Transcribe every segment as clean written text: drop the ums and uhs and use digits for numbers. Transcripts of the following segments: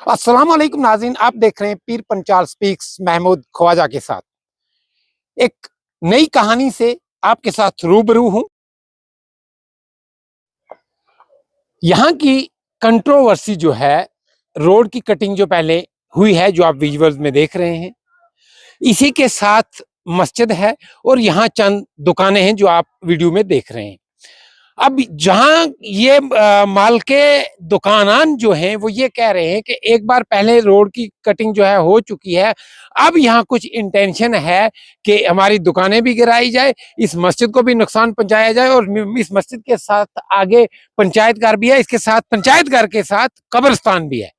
अस्सलाम वालेकुम नाज़रीन, आप देख रहे हैं पीर पंचाल स्पीक्स महमूद ख्वाजा के साथ। एक नई कहानी से आपके साथ रूबरू हूं। यहाँ की कंट्रोवर्सी जो है, रोड की कटिंग जो पहले हुई है, जो आप विजुअल्स में देख रहे हैं, इसी के साथ मस्जिद है और यहाँ चंद दुकानें हैं जो आप वीडियो में देख रहे हैं। अब जहां ये माल के दुकानान जो हैं वो ये कह रहे हैं कि एक बार पहले रोड की कटिंग जो है हो चुकी है, अब यहाँ कुछ इंटेंशन है कि हमारी दुकानें भी गिराई जाए, इस मस्जिद को भी नुकसान पहुंचाया जाए और इस मस्जिद के साथ आगे पंचायत घर भी है, इसके साथ पंचायत घर के साथ कब्रिस्तान भी है।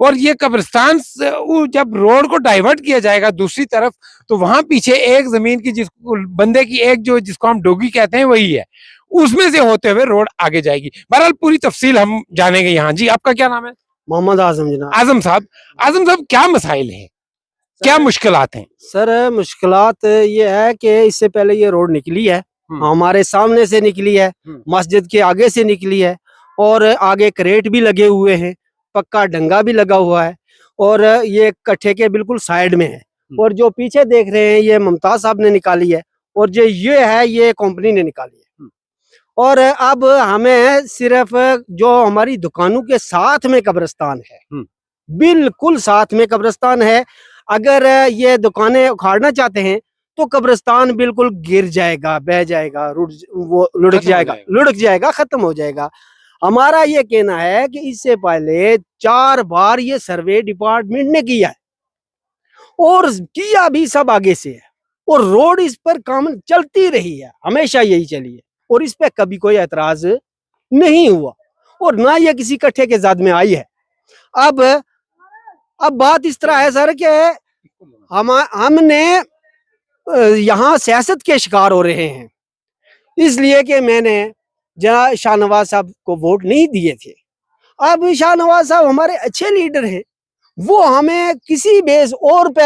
और ये कब्रिस्तान जब रोड को डाइवर्ट किया जाएगा दूसरी तरफ, तो वहां पीछे एक जमीन की बंदे की एक जो जिसको हम डोगी कहते हैं वही है, उसमें से होते हुए रोड आगे जाएगी। बहरहाल पूरी तफसील हम जानेंगे। यहाँ जी, आपका क्या नाम है? मोहम्मद आजम जनाब। आजम साहब क्या मसाइल हैं, क्या मुश्किलात हैं? सर मुश्किलात ये है कि इससे पहले ये रोड निकली है, हमारे सामने से निकली है, मस्जिद के आगे से निकली है और आगे क्रेट भी लगे हुए हैं, पक्का डंगा भी लगा हुआ है और ये कट्ठे के बिल्कुल साइड में है। और जो पीछे देख रहे हैं ये मुमताज साहब ने निकाली है और जो ये है ये कंपनी ने निकाली है। और अब हमें सिर्फ जो हमारी दुकानों के साथ में कब्रिस्तान है, बिल्कुल साथ में कब्रिस्तान है, अगर ये दुकानें उखाड़ना चाहते हैं तो कब्रिस्तान बिल्कुल गिर जाएगा, बह जाएगा, लुढ़क जाएगा, खत्म हो जाएगा। हमारा ये कहना है कि इससे पहले 4 बार ये सर्वे डिपार्टमेंट ने किया है और किया भी सब आगे से है और रोड इस पर काम चलती रही है, हमेशा यही चली है और इस पे कभी कोई एतराज नहीं हुआ और ना ये किसी कट्ठे के ज़द में आई है। अब बात इस तरह है सर कि हमने यहाँ सियासत के शिकार हो रहे हैं, इसलिए कि मैंने जनाब शाहनवाज साहब को वोट नहीं दिए थे। अब शाहनवाज साहब हमारे अच्छे लीडर हैं, वो हमें किसी बेस और पे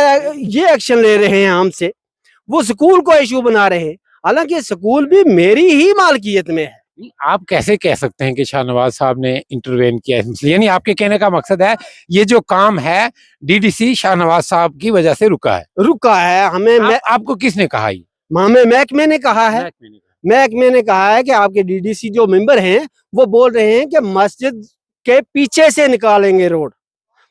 ये एक्शन ले रहे हैं हमसे, वो स्कूल को इशू बना रहे हैं, हालांकि स्कूल भी मेरी ही मालकियत में है। आप कैसे कह सकते हैं कि शाहनवाज साहब ने इंटरवेन किया? यानी आपके कहने का मकसद है ये जो काम है डीडीसी शाहनवाज साहब की वजह से रुका है। हमें आपको किसने कहा? हमें महकमे ने कहा है, महकमे ने कहा है कि आपके डीडीसी जो मेंबर हैं वो बोल रहे हैं कि मस्जिद के पीछे से निकालेंगे रोड।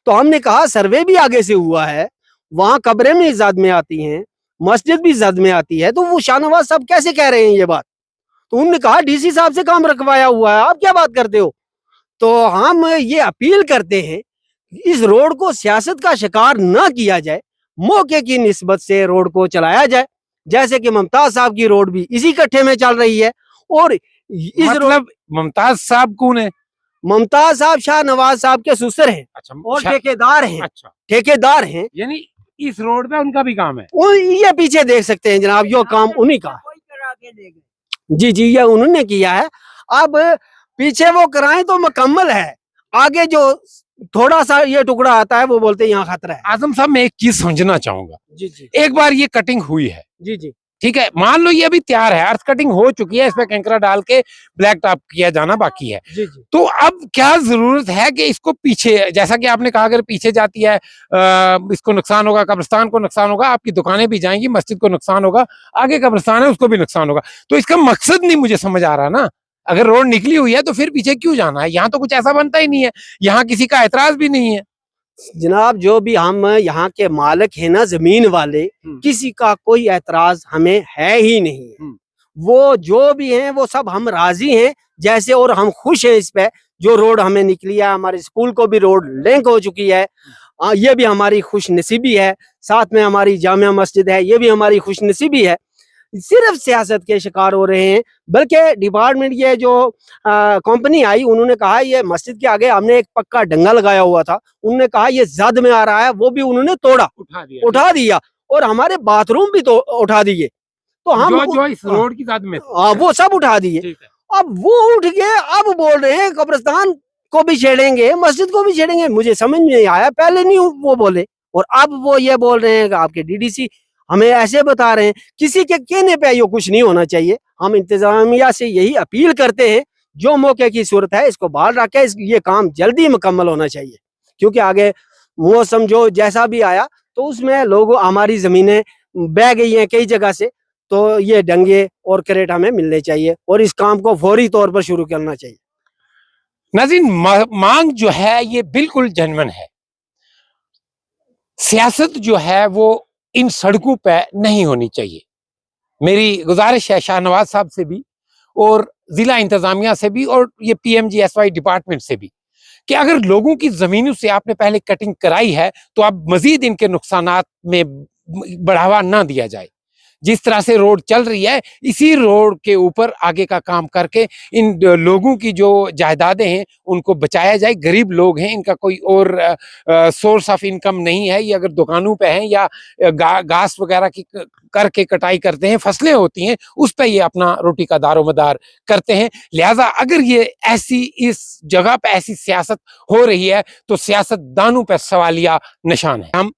तो हमने कहा सर्वे भी आगे से हुआ है, वहां कब्रें भी जद में आती हैं, मस्जिद भी जद में आती है, तो वो शाहनवाज साहब कैसे कह रहे हैं ये बात? तो उन्होंने कहा डीसी साहब से काम रखवाया हुआ है, आप क्या बात करते हो? तो हम ये अपील करते हैं इस रोड को सियासत का शिकार न किया जाए, मौके की निस्बत से रोड को चलाया जाए, जैसे कि मुमताज साहब की रोड भी इसी कट्ठे में चल रही है। और इस मतलब मुमताज साहब कौन है? मुमताज साहब शाहनवाज साहब के ससुर हैं। अच्छा, और ठेकेदार हैं। अच्छा, ठेकेदार हैं, यानी इस रोड पे उनका भी काम है। ये पीछे देख सकते हैं जनाब, यो काम उन्हीं का। जी, ये उन्होंने किया है। अब पीछे वो कराएं तो मुकम्मल है, आगे जो थोड़ा सा ये टुकड़ा आता है वो बोलते हैं यहाँ खतरा है। आजम साहब, मैं एक चीज समझना चाहूंगा। जी, एक बार ये कटिंग हुई है, जी, ठीक है, मान लो ये अभी तैयार है, अर्थ कटिंग हो चुकी है, इस पे कैंकरा डाल के ब्लैक टॉप किया जाना बाकी है। जी। तो अब क्या जरूरत है कि इसको पीछे, जैसा कि आपने कहा, अगर पीछे जाती है इसको नुकसान होगा, कब्रिस्तान को नुकसान होगा, आपकी दुकानें भी जाएंगी, मस्जिद को नुकसान होगा, आगे कब्रिस्तान है उसको भी नुकसान होगा। तो इसका मकसद नहीं मुझे समझ आ रहा ना। अगर रोड निकली हुई है तो फिर पीछे क्यों जाना है? यहाँ तो कुछ ऐसा बनता ही नहीं है, यहाँ किसी का एतराज भी नहीं है। जनाब, जो भी हम यहाँ के मालिक हैं ना, जमीन वाले, किसी का कोई एतराज हमें है ही नहीं। वो जो भी हैं वो सब हम राजी हैं जैसे, और हम खुश हैं इस पे जो रोड हमें निकली है। हमारे स्कूल को भी रोड लिंक हो चुकी है, ये भी हमारी खुश नसीबी है। साथ में हमारी जामिया मस्जिद है, ये भी हमारी खुश नसीबी है। सिर्फ सियासत के शिकार हो रहे हैं, बल्कि डिपार्टमेंट ये जो कंपनी आई, उन्होंने कहा ये मस्जिद के आगे हमने एक पक्का डंगा लगाया हुआ था, उन्होंने कहा ये जद में आ रहा है, वो भी उन्होंने तोड़ा, उठा दिया और हमारे बाथरूम भी तो उठा दिए। तो हम जो इस रोड की जद में वो सब उठा दिए। अब वो उठ गए, अब बोल रहे हैं कब्रिस्तान को भी छेड़ेंगे, मस्जिद को भी छेड़ेंगे। मुझे समझ नहीं आया, पहले नहीं वो बोले और अब वो ये बोल रहे हैं कि आपके डीडीसी हमें ऐसे बता रहे हैं। किसी के कहने पे ये कुछ नहीं होना चाहिए। हम इंतजामिया से यही अपील करते हैं, जो मौके की सूरत है इसको बहाल रखे, ये काम जल्दी मुकम्मल होना चाहिए। क्योंकि आगे मौसम जो जैसा भी आया तो उसमें लोग हमारी जमीनें बह गई हैं कई जगह से, तो ये डंगे और क्रेट हमें मिलने चाहिए और इस काम को फौरी तौर पर शुरू करना चाहिए। नाज़रीन, मांग जो है ये बिल्कुल जेन्युइन है। सियासत जो है वो इन सड़कों पे नहीं होनी चाहिए। मेरी गुजारिश है शाहनवाज साहब से भी और जिला इंतजामिया से भी और ये PMGSY डिपार्टमेंट से भी कि अगर लोगों की जमीनों से आपने पहले कटिंग कराई है तो अब मजीद इनके नुकसानात में बढ़ावा ना दिया जाए। जिस तरह से रोड चल रही है इसी रोड के ऊपर आगे का काम करके इन लोगों की जो जायदादें हैं उनको बचाया जाए। गरीब लोग हैं, इनका कोई और सोर्स ऑफ इनकम नहीं है। ये अगर दुकानों पे हैं या घास वगैरह की करके कटाई करते हैं, फसलें होती हैं उस पे ये अपना रोटी का दारोमदार करते हैं। लिहाजा अगर ये ऐसी इस जगह पे ऐसी सियासत हो रही है तो सियासतदानों पे सवालिया निशान है। हम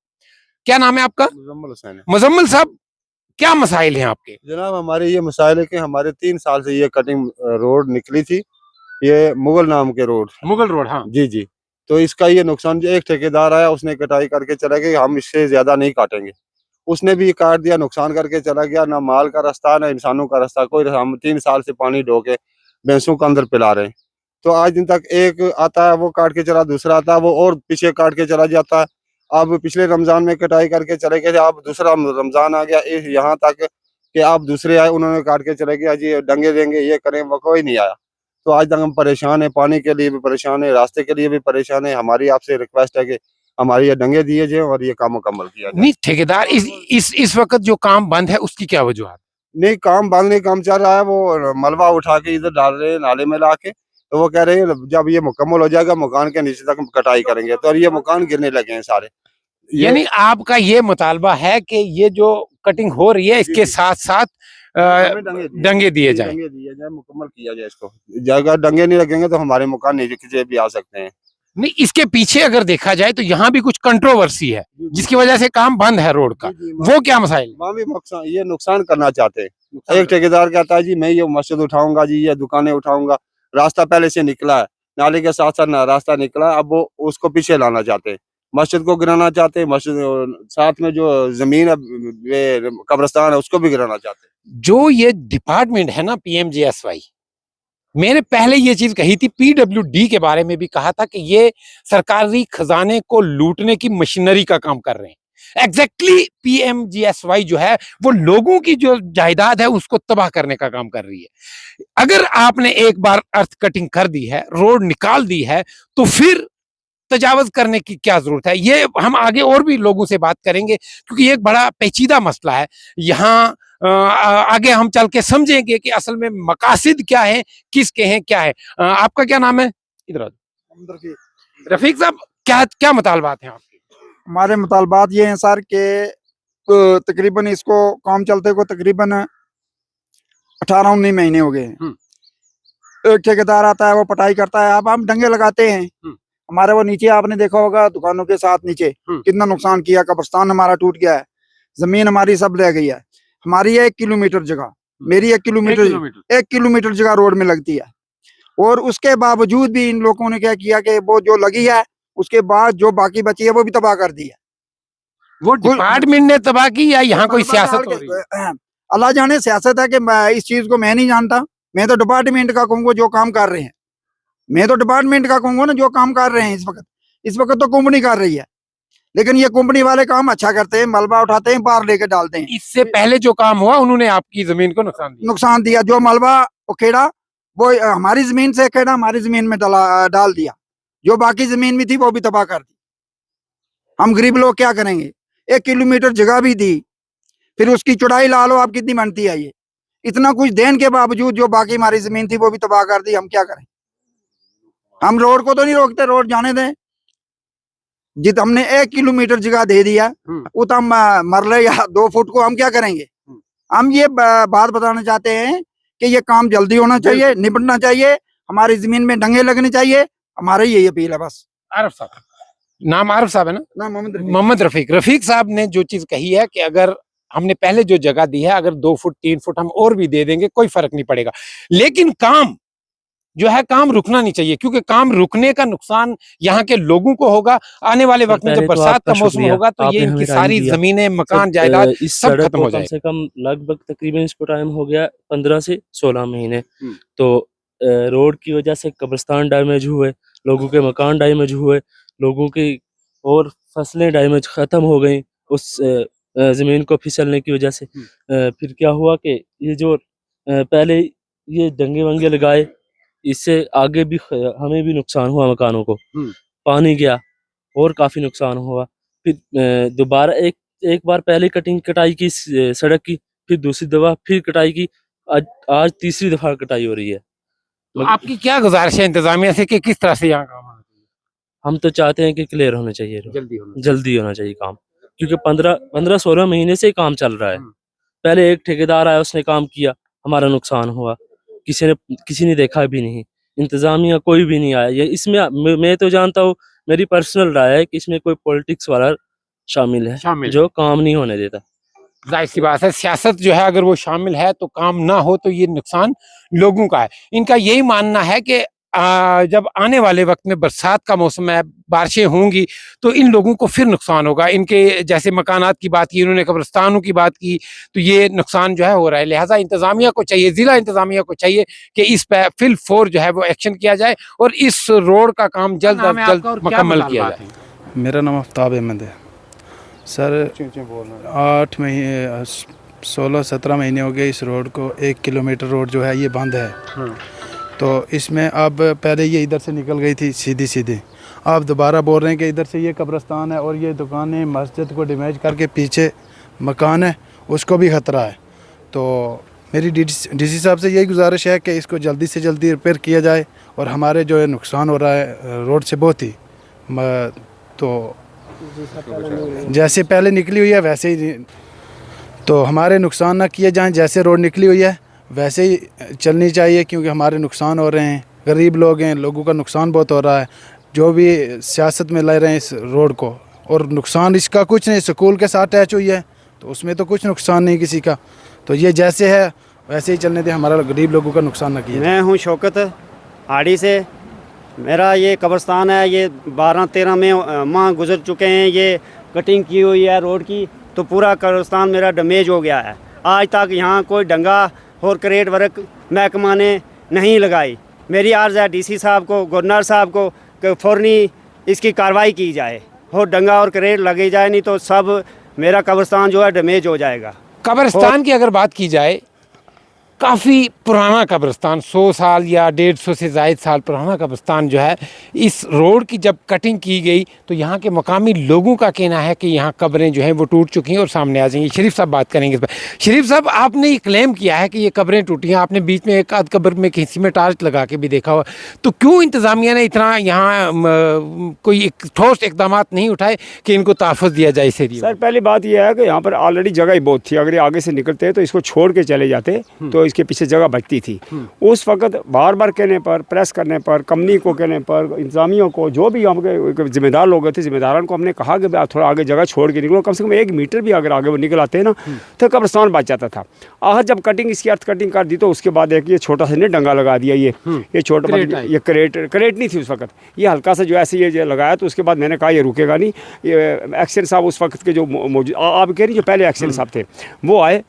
क्या नाम है आपका? मुजम्मल हुसैन है। मुजम्मल साहब, क्या मसाइल हैं आपके? जनाब हमारे ये मसाइल है कि हमारे 3 साल से ये कटिंग रोड निकली थी, ये मुगल नाम के रोड। मुगल रोड, हाँ जी जी। तो इसका ये नुकसान, जो एक ठेकेदार आया उसने कटाई करके चला गया, हम इससे ज्यादा नहीं काटेंगे। उसने भी काट दिया, नुकसान करके चला गया। ना माल का रास्ता ना इंसानों का रास्ता कोई। हम 3 साल से पानी ढो के भैंसों को अंदर पिला रहे हैं। तो आज दिन तक एक आता है वो काट के चला, दूसरा आता है वो और पीछे काट के चला जाता है। अब पिछले रमजान में कटाई करके चले गए, अब दूसरा रमजान आ गया, यहाँ तक कि आप दूसरे आए उन्होंने काट के चले गए, जी डंगे देंगे ये करें, वो कोई नहीं आया। तो आज तक हम परेशान है, पानी के लिए भी परेशान है, रास्ते के लिए भी परेशान है। हमारी आपसे रिक्वेस्ट है कि हमारी ये डंगे दिए जाए और ये काम मुकम्मल किया जाए। नहीं, ठेकेदार इस वक्त जो काम बंद है उसकी क्या वजूहत? नहीं, काम बंद नहीं, काम चल रहा है। वो मलबा उठा के इधर डाल रहे हैं नाले में ला के। तो वो कह रहे हैं जब ये मुकम्मल हो जाएगा मकान के नीचे तक कटाई करेंगे, तो ये मकान गिरने लगे हैं सारे। यानी आपका ये मुतालबा है कि ये जो कटिंग हो रही है इसके साथ साथ डंगे दिए जाएं, मुकम्मल किया जाए इसको। अगर डंगे नहीं लगेंगे तो हमारे मकान नीचे भी आ सकते हैं। नहीं, इसके पीछे अगर देखा जाए तो यहाँ भी कुछ कंट्रोवर्सी है जिसकी वजह से काम बंद है रोड का। वो क्या मसाइल? वहाँ भी ये नुकसान करना चाहते हैं। एक ठेकेदार कहता है जी मैं ये मस्जिद उठाऊंगा, जी ये दुकानें उठाऊंगा। रास्ता पहले से निकला है, नाले के साथ साथ रास्ता निकला, अब वो उसको पीछे लाना चाहते हैं। मस्जिद को गिराना चाहते हैं, मस्जिद साथ में जो जमीन है कब्रिस्तान है उसको भी गिराना चाहते हैं। जो ये डिपार्टमेंट है ना PMGSY, मैंने पहले ये चीज कही थी, PWD के बारे में भी कहा था कि ये सरकारी खजाने को लूटने की मशीनरी का काम कर रहे हैं। एग्जैक्टली PMGSY जो है वो लोगों की जो जायदाद है उसको तबाह करने का काम कर रही है। अगर आपने एक बार अर्थ कटिंग कर दी है, रोड निकाल दी है, तो फिर तजावज करने की क्या जरूरत है? ये हम आगे और भी लोगों से बात करेंगे क्योंकि ये एक बड़ा पेचीदा मसला है। यहाँ आगे हम चल के समझेंगे कि असल में मकासिद क्या है, किसके हैं, क्या है। आपका क्या नाम है? इधर रफीक साहब, क्या क्या मुतालबात हैं आपके? हमारे मुतालबात ये हैं सर के तकरीबन इसको काम चलते को तकरीबन 18-19 महीने हो गए हैं। एक ठेकेदार आता है वो पटाई करता है, अब हम डंगे लगाते हैं। हमारे वो नीचे आपने देखा होगा दुकानों के साथ नीचे कितना नुकसान किया, कब्रिस्तान हमारा टूट गया है, जमीन हमारी सब रह गई है। हमारी 1 किलोमीटर जगह, मेरी 1 किलोमीटर जगह रोड में लगती है और उसके बावजूद भी इन लोगों ने क्या किया कि वो जो लगी है उसके बाद जो बाकी बची है वो भी तबाह कर दी है। वो डिपार्टमेंट ने तबाह की या यहाँ कोई सियासत हो रही है? अल्लाह जाने सियासत है कि इस चीज को मैं नहीं जानता। मैं तो डिपार्टमेंट का कहूँगा जो काम कर रहे हैं, मैं तो डिपार्टमेंट का कहूँगा ना जो काम कर रहे हैं। इस वक्त तो कंपनी कर रही है, लेकिन ये कंपनी वाले काम अच्छा करते हैं, मलबा उठाते हैं बाहर लेके डालते हैं। इससे पहले जो काम हुआ उन्होंने आपकी जमीन को नुकसान दिया। जो मलबा उखेड़ा वो हमारी जमीन से खेड़ा हमारी जमीन में डाल दिया, जो बाकी जमीन में थी वो भी तबाह कर दी। हम गरीब लोग क्या करेंगे? 1 किलोमीटर जगह भी दी, फिर उसकी चौड़ाई ला लो आप कितनी बनती है। ये इतना कुछ देने के बावजूद जो बाकी हमारी जमीन थी वो भी तबाह कर दी। हम क्या करें? हम रोड को तो नहीं रोकते, रोड जाने दें। जित हमने 1 किलोमीटर जगह दे दिया वो तो हम मरले या 2 फुट को हम क्या करेंगे? हम ये बात बताना चाहते हैं कि ये काम जल्दी होना चाहिए, निपटना चाहिए, हमारी जमीन में डंगे लगने चाहिए। हमारी यही अपील है बस। आरिफ साहब, नाम आरिफ साहब है ना? नाम मोहम्मद रफीक। रफीक साहब ने जो चीज कही है कि अगर हमने पहले जो जगह दी है अगर 2 फुट 3 फुट हम और भी दे देंगे कोई फर्क नहीं पड़ेगा, लेकिन काम जो है काम रुकना नहीं चाहिए, क्योंकि काम रुकने का नुकसान यहाँ के लोगों को होगा। आने वाले वक्त में जब बरसात का मौसम होगा तो ये इनकी सारी जमीनें, मकान, जायदाद सब खत्म हो कम से कम लगभग तकरीबन इसको टाइम हो गया 15 से 16 महीने। तो रोड की वजह से कब्रिस्तान डैमेज हुए, लोगों के मकान डैमेज हुए, लोगों की और फसलें डैमेज ख़त्म हो गई उस ज़मीन को फिसलने की वजह से। फिर क्या हुआ कि ये जो पहले ये डंगे वंगे लगाए, इससे आगे भी हमें भी नुकसान हुआ, मकानों को पानी गया और काफ़ी नुकसान हुआ। फिर दोबारा एक बार पहले कटाई की सड़क की, फिर दूसरी दफ़ा फिर कटाई की, आज तीसरी दफ़ा कटाई हो रही है। तो आपकी क्या गुजारिश है इंतजामिया से कि किस तरह से यहाँ काम होना चाहिए? हम तो चाहते हैं कि क्लियर होना चाहिए, जल्दी होना चाहिए काम, क्योंकि 15-16 महीने से काम चल रहा है। पहले एक ठेकेदार आया, उसने काम किया, हमारा नुकसान हुआ, किसी ने देखा भी नहीं, इंतजामिया कोई भी नहीं आया। ये इसमें मैं तो जानता हूँ, मेरी पर्सनल राय है कि इसमें कोई पॉलिटिक्स वाला शामिल है जो काम नहीं होने देता। जाहिर सी बात है, सियासत जो है अगर वो शामिल है तो काम ना हो तो ये नुकसान लोगों का है। इनका यही मानना है कि जब आने वाले वक्त में बरसात का मौसम है, बारिशें होंगी तो इन लोगों को फिर नुकसान होगा। इनके जैसे मकानात की बात की, इन्होंने कब्रिस्तानों की बात की, तो ये नुकसान जो है हो रहा है। लिहाजा इंतजामिया को चाहिए, ज़िला इंतजामिया को चाहिए कि इस पे फिल फोर जो है वो एक्शन किया जाए और इस रोड का काम जल्द अज जल्द मुकम्मल किया जाए। मेरा नाम आफ्ताब अहमद है सर। 8 महीने 16-17 महीने हो गए इस रोड को। 1 किलोमीटर रोड जो है ये बंद है। तो इसमें अब पहले ये इधर से निकल गई थी सीधी, आप दोबारा बोल रहे हैं कि इधर से ये कब्रिस्तान है और ये दुकानें, मस्जिद को डैमेज करके पीछे मकान है, उसको भी ख़तरा है। तो मेरी डीसी साहब से यही गुजारिश है कि इसको जल्दी से जल्दी रिपेयर किया जाए और हमारे जो है नुकसान हो रहा है रोड से बहुत ही, तो जैसे पहले निकली हुई है वैसे ही तो हमारे नुकसान ना किए जाएं। जैसे रोड निकली हुई है वैसे ही चलनी चाहिए, क्योंकि हमारे नुकसान हो रहे हैं, गरीब लोग हैं, लोगों का नुकसान बहुत हो रहा है जो भी सियासत में ले रहे हैं इस रोड को। और नुकसान इसका कुछ नहीं, स्कूल के साथ अटैच हुई है तो उसमें तो कुछ नुकसान नहीं किसी का। तो ये जैसे है वैसे ही चलने दें, हमारा गरीब लोगों का नुकसान ना किया। मैं हूँ शौकत हाड़ी से। मेरा ये कब्रिस्तान है, ये 12-13 में माह गुजर चुके हैं। ये कटिंग की हुई है रोड की, तो पूरा कब्रिस्तान मेरा डैमेज हो गया है। आज तक यहाँ कोई डंगा और क्रेट वर्क महकमा ने नहीं लगाई। मेरी अर्ज़ है डीसी साहब को, गवर्नर साहब को कि फ़ौरनी इसकी कार्रवाई की जाए और डंगा और क्रेट लगे जाए, नहीं तो सब मेरा कब्रिस्तान जो है डैमेज हो जाएगा। कब्रिस्तान की अगर बात की जाए, काफ़ी पुराना कब्रिस्तान, 100 साल या 150 से ज़ायद साल पुराना कब्रिस्तान जो है, इस रोड की जब कटिंग की गई तो यहाँ के मकामी लोगों का कहना है कि यहाँ कब्रें जो हैं वो टूट चुकी हैं और सामने आ जाएंगी। शरीफ साहब बात करेंगे इस पर। शरीफ साहब, आपने ये क्लेम किया है कि ये कब्रें टूटी हैं, आपने बीच में एक आध कब्र में किसी में टार्च लगा के भी देखा हुआ, तो क्यों इंतज़ामिया ने इतना यहाँ कोई एक ठोस इकदाम नहीं उठाए कि इनको तहफ़्फ़ुज़ दिया जाए इस एरिया? सर, पहली बात यह है कि यहाँ पर ऑलरेडी जगह ही बहुत थी। अगर ये आगे से निकलते तो इसको छोड़ के चले जाते तो इसके पीछे जगह बचती थी। उस वक्त बार बार कहने पर, प्रेस करने पर, कंपनी को कहने पर, इंतजामियों को, जो भी हमके जिम्मेदार लोग थे, जिम्मेदारों को हमने कहा कि थोड़ा आगे जगह छोड़ के निकलो। कम से कम 1 मीटर भी अगर आगे वो निकल आते हैं ना तो कब्रिस्तान बच जाता था। आज जब कटिंग इसकी अर्थ कटिंग कर दी तो उसके बाद एक ये छोटा सा डंगा लगा दिया। ये छोटा, ये क्रेट नहीं थी उस वक्त, ये हल्का सा जो ऐसे ये लगाया। तो उसके बाद मैंने कहा ये रुकेगा नहीं। ये एक्शन साहब उस वक्त के जो मौजूद, आप कह रही जो पहले एक्शन साहब थे, वो आए,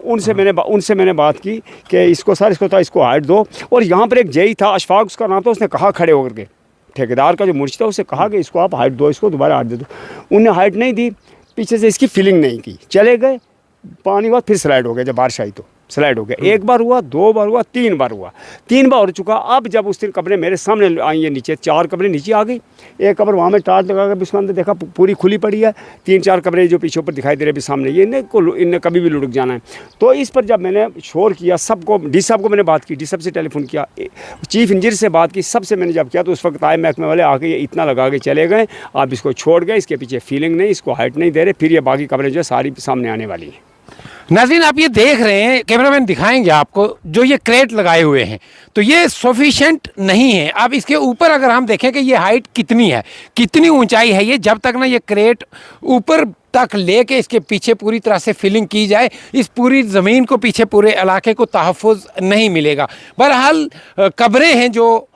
उनसे मैंने बात की कि इसको सर इसको हाइट दो। और यहाँ पर एक जेई था, अशफाक उसका नाम था, उसने कहा खड़े होकर के, ठेकेदार का जो मुर्शिद था, उससे कहा कि इसको आप हाइट दो, इसको दोबारा हाइट दे दो। उनने हाइट नहीं दी, पीछे से इसकी फिलिंग नहीं की, चले गए। पानी बाद फिर स्लाइड हो गया, जब बारिश आई तो स्लाइड हो गया। 1 बार हुआ, 2 बार हुआ, 3 बार हुआ, 3 बार हो चुका। अब जब उस दिन कब्रें मेरे सामने आई है, नीचे 4 कब्रें नीचे आ गई। एक कब्र वहाँ में टार्च लगा कर उसके अंदर देखा पूरी खुली पड़ी है। 3-4 कब्रें जो पीछे ऊपर दिखाई दे रहे हैं सामने, ये इन्हें कभी भी लुढ़क जाना है। तो इस पर जब मैंने शोर किया, सबको, डी साहब को मैंने बात की, डी साहब से टेलीफोन किया, चीफ इंजीनियर से बात की, सबसे मैंने जब किया तो उस वक्त आए महकमे वाले आके ये इतना लगा के चले गए, आप इसको छोड़ गए, इसके पीछे फीलिंग नहीं, इसको हाइट नहीं दे रहे। फिर ये बाकी कब्रें जो है सारी सामने आने वाली हैं। नाज़रीन, आप ये देख रहे हैं, कैमरामैन दिखाएंगे आपको, जो ये क्रेट लगाए हुए हैं तो ये सफिशेंट नहीं है। अब इसके ऊपर अगर हम देखें कि ये हाइट कितनी है, कितनी ऊंचाई है, ये जब तक ना ये क्रेट ऊपर तक लेके इसके पीछे पूरी तरह से फिलिंग की जाए, इस पूरी ज़मीन को पीछे पूरे इलाके को तहफ़्फ़ुज़ नहीं मिलेगा। बहरहाल कब्रें हैं जो,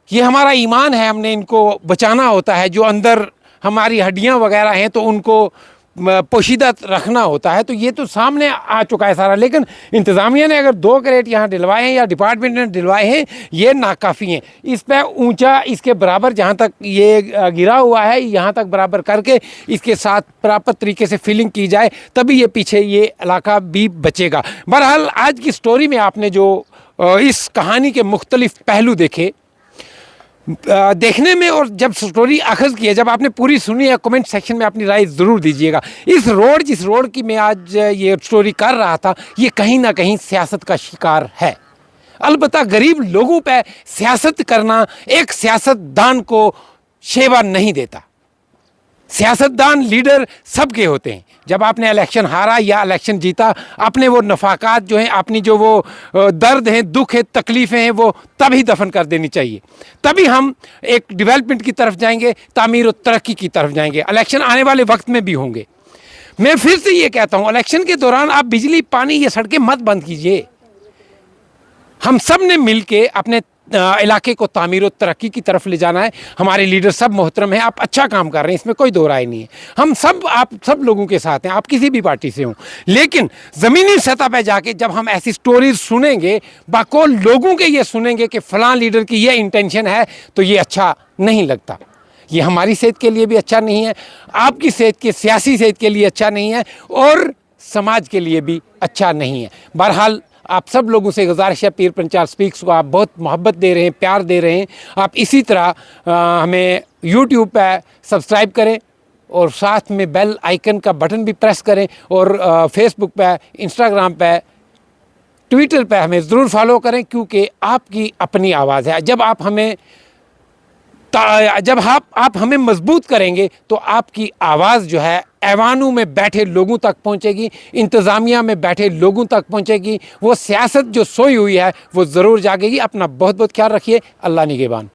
ये हमारा ईमान है, हमने इनको बचाना होता है। जो अंदर हमारी हड्डियां वगैरह हैं तो उनको पोशीदा रखना होता है। तो ये तो सामने आ चुका है सारा, लेकिन इंतज़ामिया ने अगर 2 क्रेट यहाँ दिलवाए हैं या डिपार्टमेंट ने दिलवाए हैं, ये नाकाफ़ी हैं। इस पर ऊंचा इसके बराबर जहाँ तक ये गिरा हुआ है, यहाँ तक बराबर करके इसके साथ प्रॉपर तरीके से फिलिंग की जाए, तभी ये पीछे ये इलाका भी बचेगा। बहरहाल आज की स्टोरी में आपने जो इस कहानी के मुख्तलिफ पहलू देखे, देखने में, और जब स्टोरी अखज़ की है, जब आपने पूरी सुनी है, कमेंट सेक्शन में अपनी राय ज़रूर दीजिएगा। इस रोड, जिस रोड की मैं आज ये स्टोरी कर रहा था, ये कहीं ना कहीं सियासत का शिकार है। अलबत्ता गरीब लोगों पे सियासत करना एक सियासतदान को शेवा नहीं देता। सियासतदान, लीडर सबके होते हैं। जब आपने इलेक्शन हारा या इलेक्शन जीता, अपने वो नफाकात जो हैं, अपनी जो वो दर्द हैं, दुख है, तकलीफ़ें हैं, वो तभी दफन कर देनी चाहिए। तभी हम एक डेवलपमेंट की तरफ जाएंगे, तामीर और तरक्की की तरफ जाएंगे। इलेक्शन आने वाले वक्त में भी होंगे। मैं फिर से ये कहता हूँ, इलेक्शन के दौरान आप बिजली, पानी, ये सड़कें मत बंद कीजिए। हम सब ने मिल के अपने इलाके को तामीर और तरक्की की तरफ ले जाना है। हमारे लीडर सब मोहतरम हैं, आप अच्छा काम कर रहे हैं, इसमें कोई दो राय नहीं है। हम सब, आप सब लोगों के साथ हैं, आप किसी भी पार्टी से हों। लेकिन ज़मीनी सतह पर जाके जब हम ऐसी स्टोरीज सुनेंगे, बाकौल लोगों के ये सुनेंगे कि फ़लाँ लीडर की ये इंटेंशन है, तो ये अच्छा नहीं लगता। ये हमारी सेहत के लिए भी अच्छा नहीं है, आपकी सेहत के, सियासी सेहत के लिए अच्छा नहीं है, और समाज के लिए भी अच्छा नहीं है। बहरहाल आप सब लोगों से गुजारिश है, पीर पंचाल स्पीक्स को आप बहुत मोहब्बत दे रहे हैं, प्यार दे रहे हैं, आप इसी तरह हमें यूट्यूब पे सब्सक्राइब करें और साथ में बेल आइकन का बटन भी प्रेस करें, और फेसबुक पे, इंस्टाग्राम पे, ट्विटर पे हमें ज़रूर फॉलो करें, क्योंकि आपकी अपनी आवाज़ है। जब आप हमें मजबूत करेंगे तो आपकी आवाज़ जो है ऐवानों में बैठे लोगों तक पहुंचेगी, इंतज़ामिया में बैठे लोगों तक पहुंचेगी। वो सियासत जो सोई हुई है वो ज़रूर जागेगी। अपना बहुत बहुत ख्याल रखिए। अल्लाह निगहबान।